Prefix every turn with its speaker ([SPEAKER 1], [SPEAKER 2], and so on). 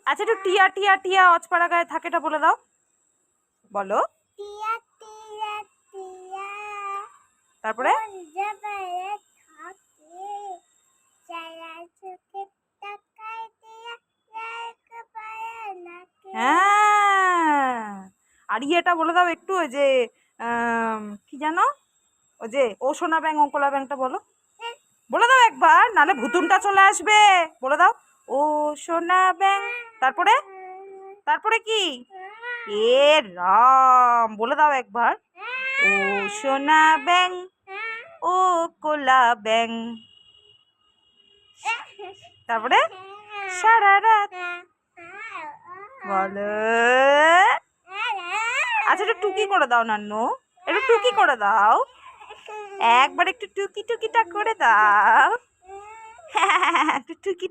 [SPEAKER 1] আচ্ছা একটু টিয়া টিয়া টিয়া অজপাড়া গায়ে থাকেটা বলে দাও, বলো।
[SPEAKER 2] টিয়া টিয়া টিয়া
[SPEAKER 1] তারপরে
[SPEAKER 2] অজপাড়া থাকে, সারা চোখে তাকায় টিয়া, লাইক পায়া নাকে।
[SPEAKER 1] হ্যাঁ, আর ইয়েটা বলে দাও একটু, ওই যে কি জানো, ওই যে ও সোনা ব্যাং অঙ্কলা ব্যাংটা বলো, বলে দাও একবার, নালে ভুতুনটা চলে আসবে। বলে দাও, ও সোনা ব্যাং। তারপরে তারপরে কি? এ রাম, বলে দাও একবার, ও সোনা ব্যাং ও কোলা ব্যাং। তারপরে সারা রাত বলো। আচ্ছা একটু টুকি করে দাও নান্নু, একটু টুকি করে দাও, একবার একটু টুকি টুকিটা করে দাও। একটু টুকি